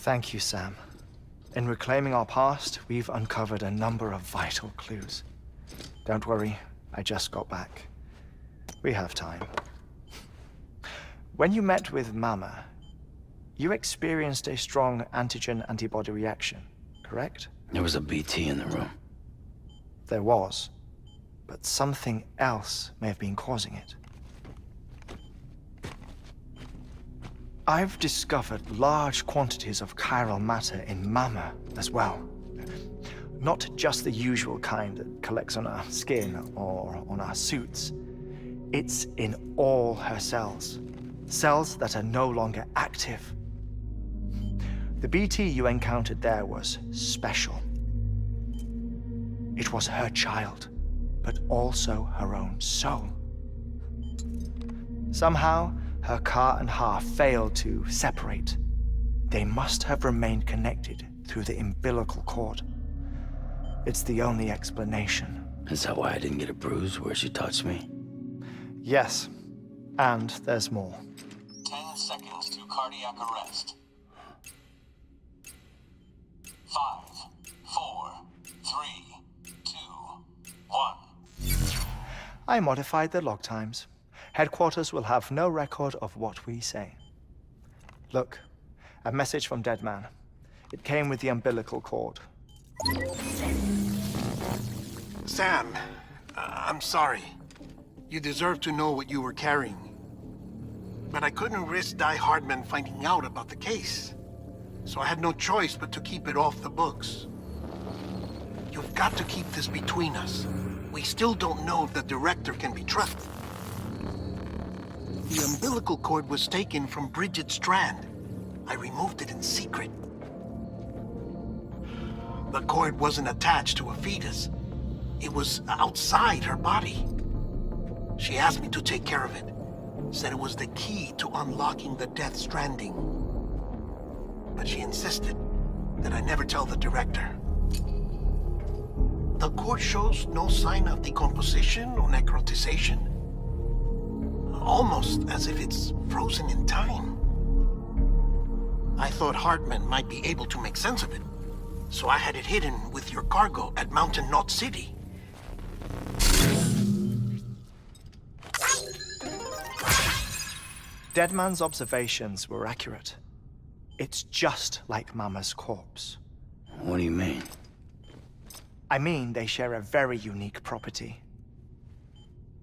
Thank you, Sam. In reclaiming our past, we've uncovered a number of vital clues. Don't worry, I just got back. We have time. When you met with Mama, you experienced a strong antigen-antibody reaction, correct? There was a BT in the room. There was, but something else may have been causing it. I've discovered large quantities of chiral matter in Mama as well. Not just the usual kind that collects on our skin or on our suits. It's in all her cells. Cells that are no longer active. The BT you encountered there was special. It was her child, but also her own soul. Somehow, her car and half failed to separate. They must have remained connected through the umbilical cord. It's the only explanation. Is that why I didn't get a bruise where she touched me? Yes, and there's more. 10 seconds to cardiac arrest. 5, 4, 3, 2, 1. I modified the log times. Headquarters will have no record of what we say. Look, a message from Deadman. It came with the umbilical cord. Sam, I'm sorry. You deserve to know what you were carrying. But I couldn't risk Die Hardman finding out about the case. So I had no choice but to keep it off the books. You've got to keep this between us. We still don't know if the director can be trusted. The umbilical cord was taken from Bridget Strand. I removed it in secret. The cord wasn't attached to a fetus. It was outside her body. She asked me to take care of it. Said it was the key to unlocking the Death Stranding. But she insisted that I never tell the director. The cord shows no sign of decomposition or necrotization. Almost as if it's frozen in time. I thought Hartman might be able to make sense of it, so I had it hidden with your cargo at Mountain Knot City. Deadman's observations were accurate. It's just like Mama's corpse. What do you mean? I mean, they share a very unique property.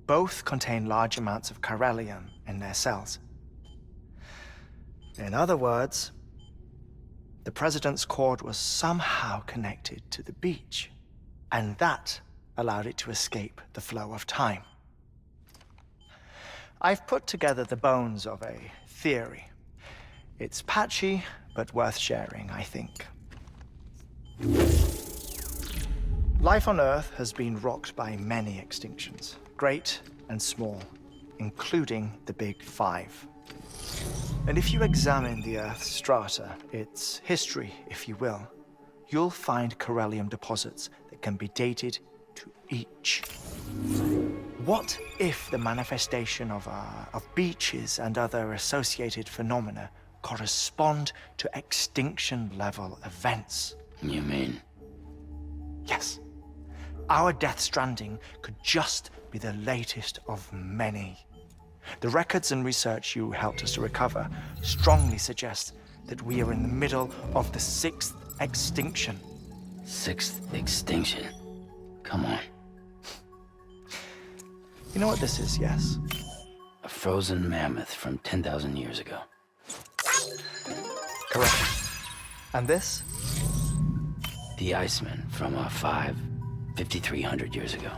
Both contain large amounts of chiralium in their cells. In other words, the President's cord was somehow connected to the beach, and that allowed it to escape the flow of time. I've put together the bones of a theory. It's patchy, but worth sharing, I think. Life on Earth has been rocked by many extinctions, great and small, including the Big Five. And if you examine the Earth's strata, its history, if you will, you'll find chiralium deposits that can be dated to each. What if the manifestation of beaches and other associated phenomena correspond to extinction-level events? You mean? Yes. Our Death Stranding could just be the latest of many. The records and research you helped us to recover strongly suggest that we are in the middle of the 6th extinction. 6th extinction? Come on. You know what this is, yes? A frozen mammoth from 10,000 years ago. Correct. And this? The Iceman from 5,300 years ago.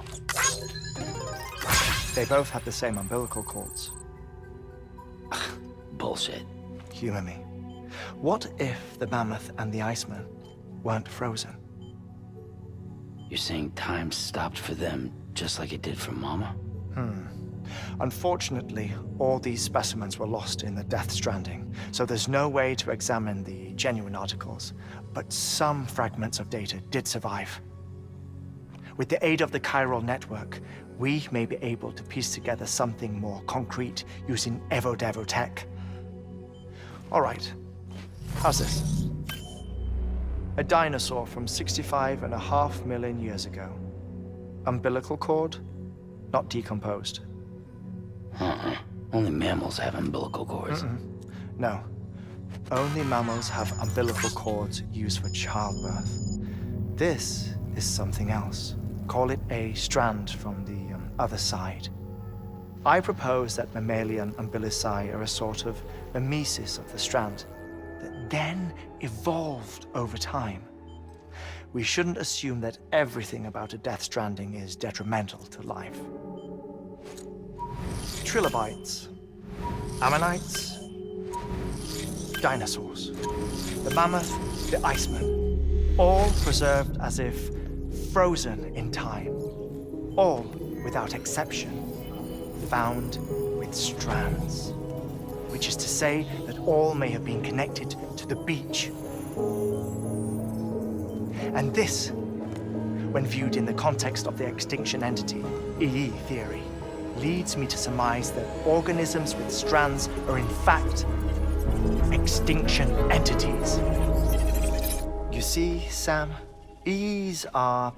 They both have the same umbilical cords. Bullshit. Humor me. What if the mammoth and the Iceman weren't frozen? You're saying time stopped for them just like it did for Mama? Unfortunately, all these specimens were lost in the Death Stranding, so there's no way to examine the genuine articles, but some fragments of data did survive. With the aid of the chiral network, we may be able to piece together something more concrete using Evo Devo tech. All right, how's this? A dinosaur from 65.5 million years ago. Umbilical cord, not decomposed. Only mammals have umbilical cords. No. Only mammals have umbilical cords used for childbirth. This is something else. Call it a strand from the other side. I propose that mammalian umbilici are a sort of mimesis of the strand that then evolved over time. We shouldn't assume that everything about a death stranding is detrimental to life. Trilobites, ammonites, dinosaurs, the mammoth, the iceman, all preserved as if frozen in time, all without exception found with strands, which is to say that all may have been connected to the beach. And this, when viewed in the context of the extinction entity, EE theory, leads me to surmise that organisms with strands are in fact extinction entities. You see, Sam, EEs are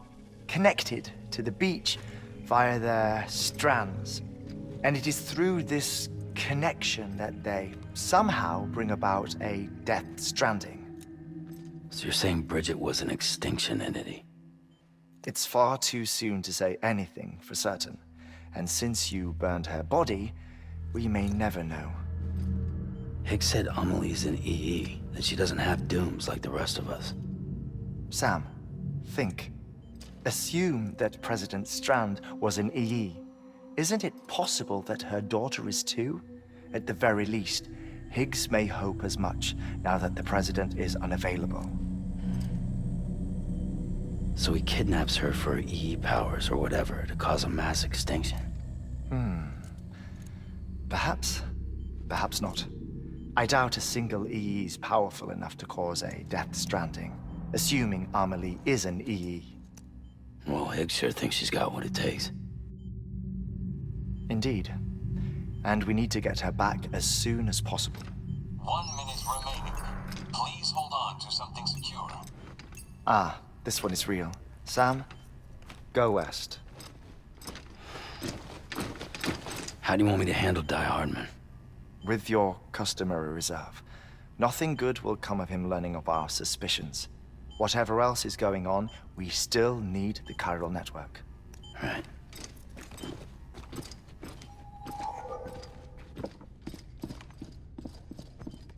connected to the beach via their strands. And it is through this connection that they somehow bring about a death stranding. So you're saying Bridget was an extinction entity? It's far too soon to say anything for certain. And since you burned her body, we may never know. Higgs said Amelie's an EE, that she doesn't have dooms like the rest of us. Sam, think. Assume that President Strand was an EE. Isn't it possible that her daughter is too? At the very least, Higgs may hope as much now that the president is unavailable. So he kidnaps her for EE powers or whatever to cause a mass extinction. Perhaps. Perhaps not. I doubt a single EE is powerful enough to cause a death stranding, assuming Amelie is an EE. Well, Higgs sure thinks she's got what it takes. Indeed. And we need to get her back as soon as possible. 1 minute remaining. Please hold on to something secure. Ah, this one is real. Sam, go west. How do you want me to handle Die Hardman? With your customary reserve. Nothing good will come of him learning of our suspicions. Whatever else is going on, we still need the chiral network. Right.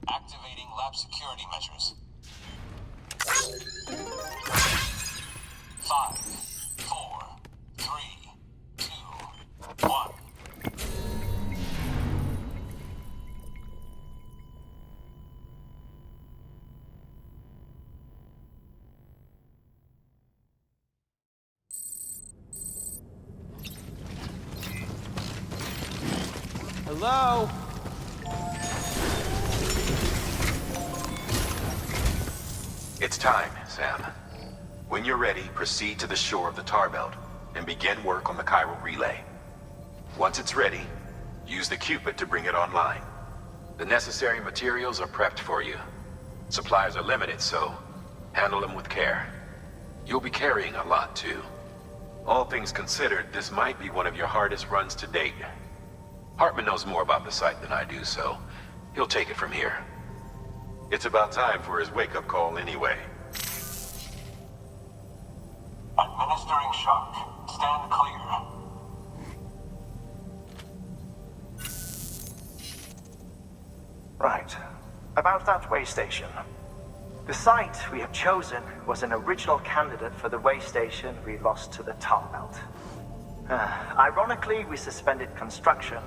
Activating lab security measures. 5, 4, 3, 2, 1. Hello? It's time, Sam. When you're ready, proceed to the shore of the tar belt and begin work on the chiral relay. Once it's ready, use the Cupid to bring it online. The necessary materials are prepped for you. Supplies are limited, so handle them with care. You'll be carrying a lot, too. All things considered, this might be one of your hardest runs to date. Hartman knows more about the site than I do, so he'll take it from here. It's about time for his wake-up call anyway. Administering shock. Stand clear. Right. About that way station. The site we have chosen was an original candidate for the way station we lost to the tar belt. Ironically, we suspended construction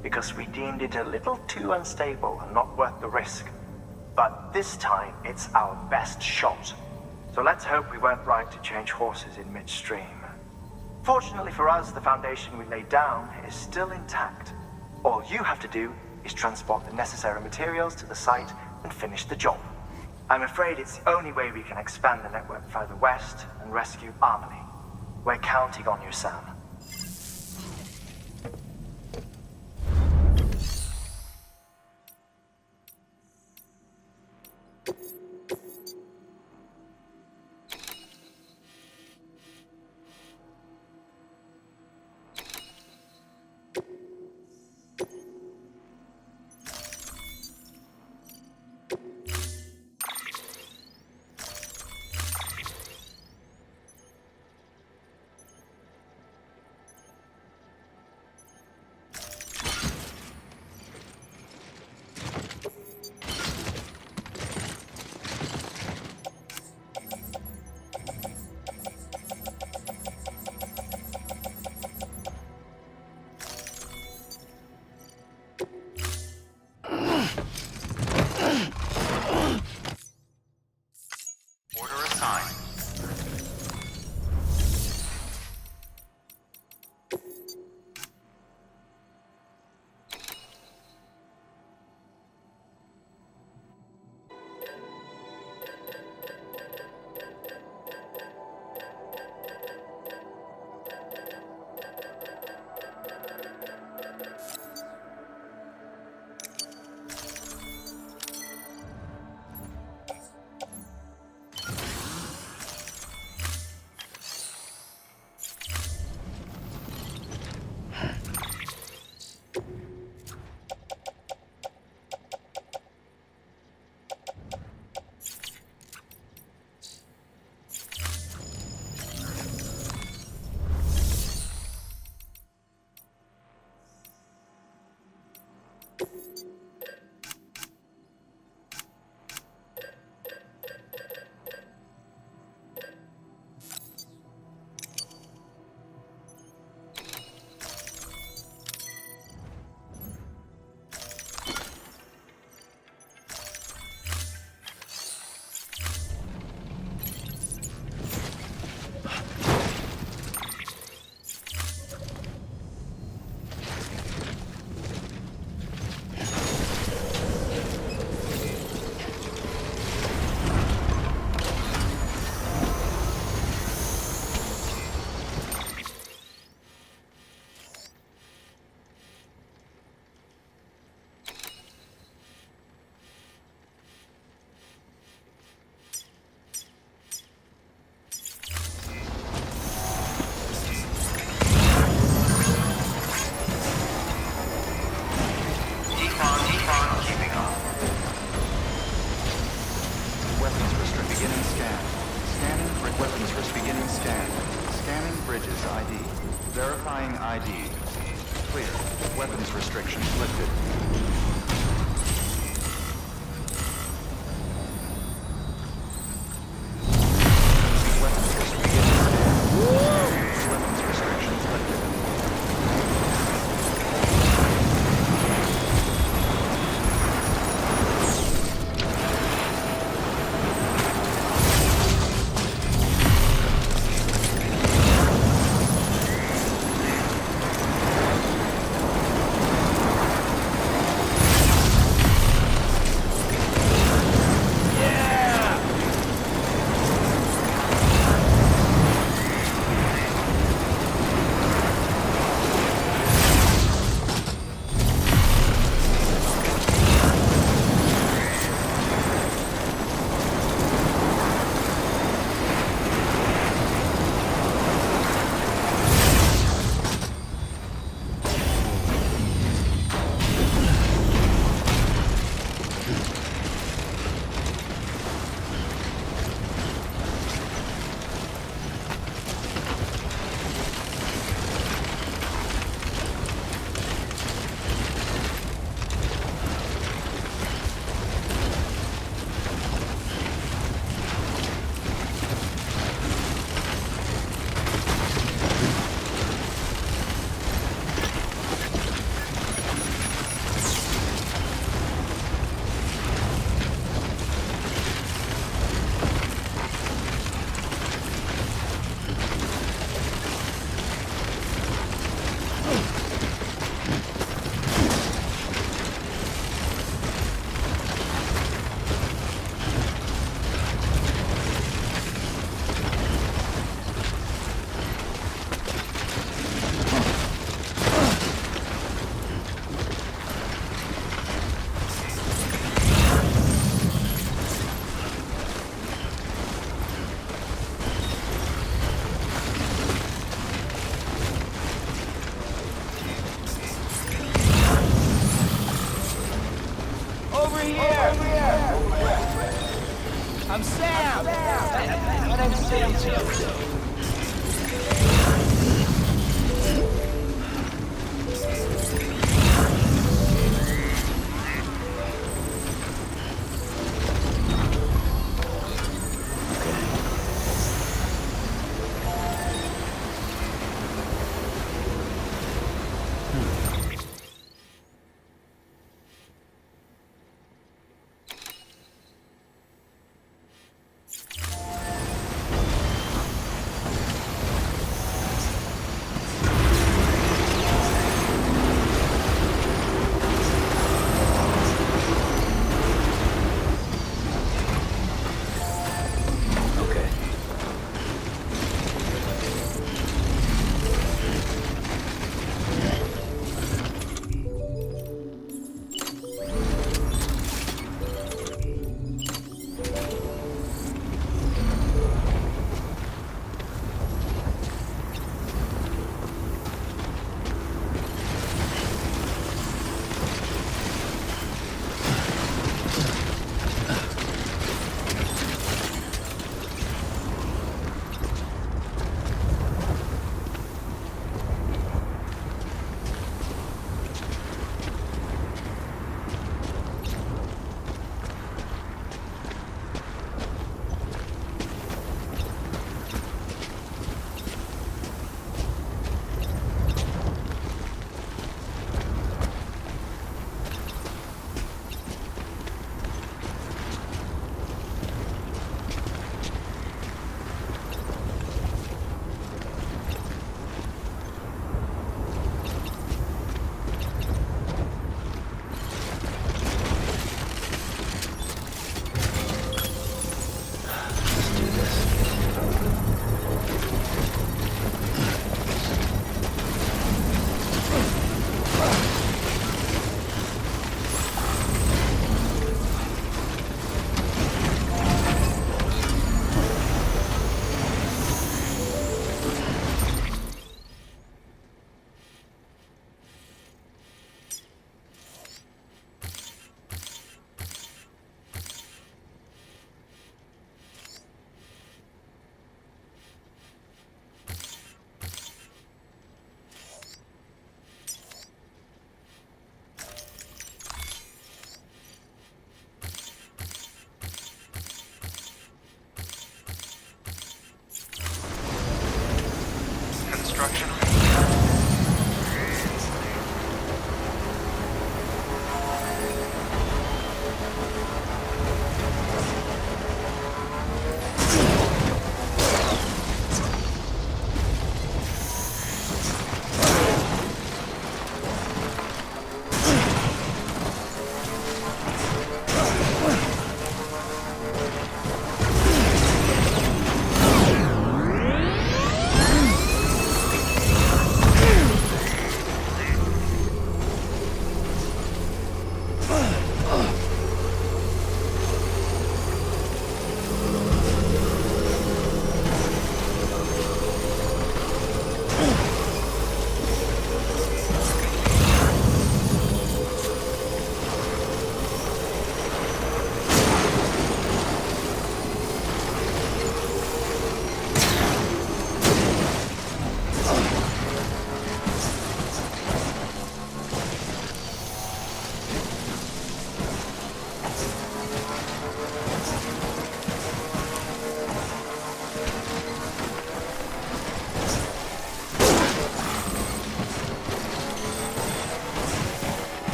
because we deemed it a little too unstable and not worth the risk. But this time, it's our best shot. So let's hope we weren't right to change horses in midstream. Fortunately for us, the foundation we laid down is still intact. All you have to do is transport the necessary materials to the site and finish the job. I'm afraid it's the only way we can expand the network further west and rescue Amelie. We're counting on you, Sam. beginning scan. Scanning bridges ID. Verifying ID. Clear. Weapons restrictions lifted. Weapons restrictions lifted. construction.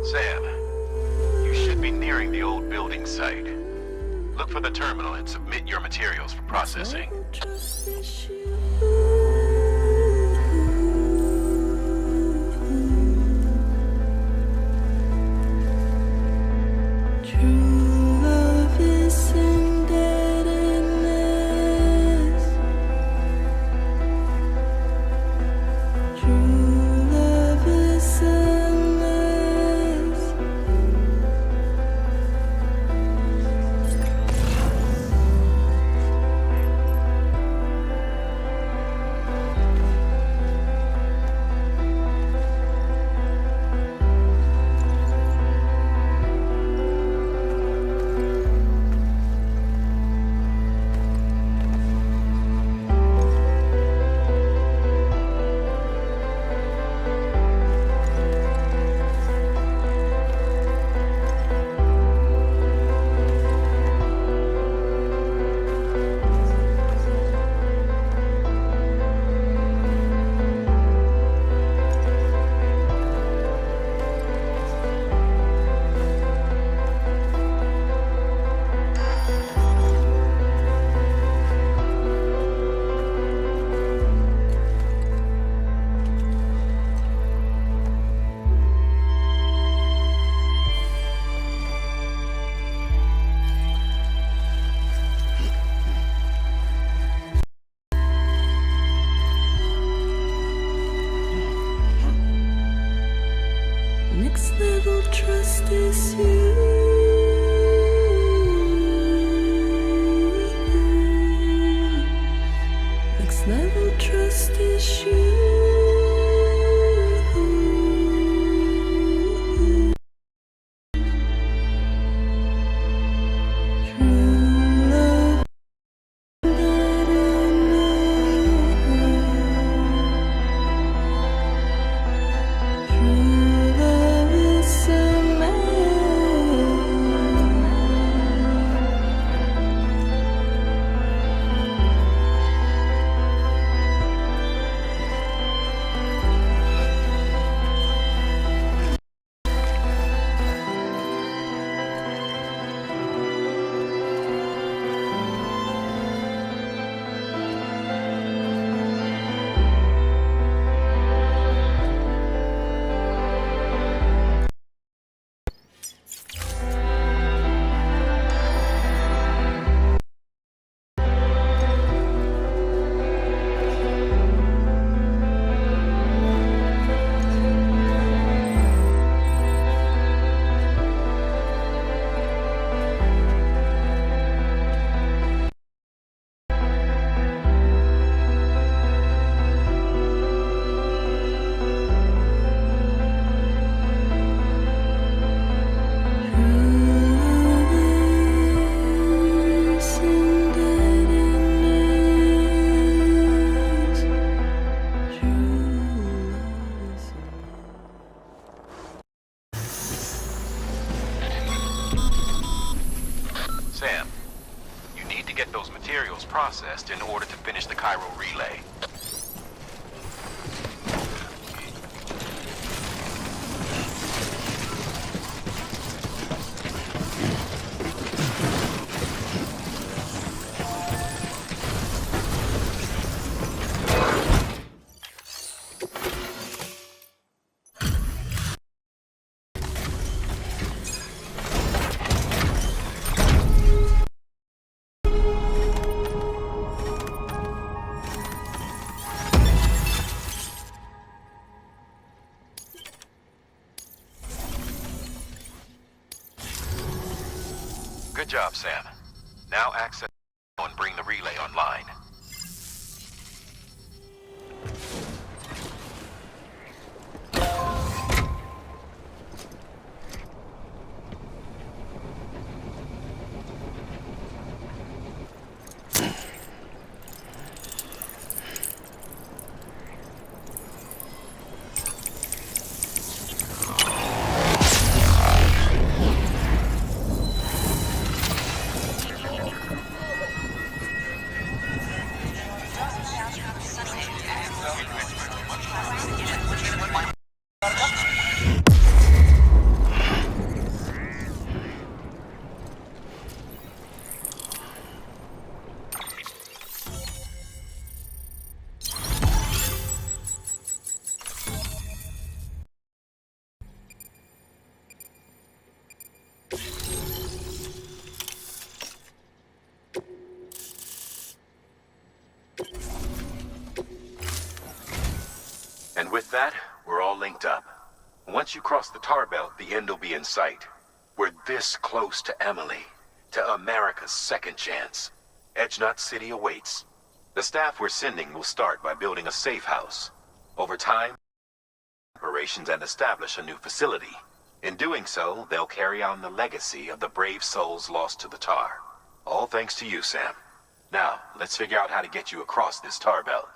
Sam, you should be nearing the old building site. Look for the terminal and submit your materials for processing. trust is you. Next level trust is you. Sam, you need to get those materials processed in order to finish the Cairo relay. Good job, Sam. Now access and bring the relay online. And with that, we're all linked up. Once you cross the tar belt, the end will be in sight. We're this close to Emily, to America's second chance. Edgenut City awaits. The staff we're sending will start by building a safe house. Over time, operations and establish a new facility. In doing so, they'll carry on the legacy of the brave souls lost to the tar. All thanks to you, Sam. Now, let's figure out how to get you across this tar belt.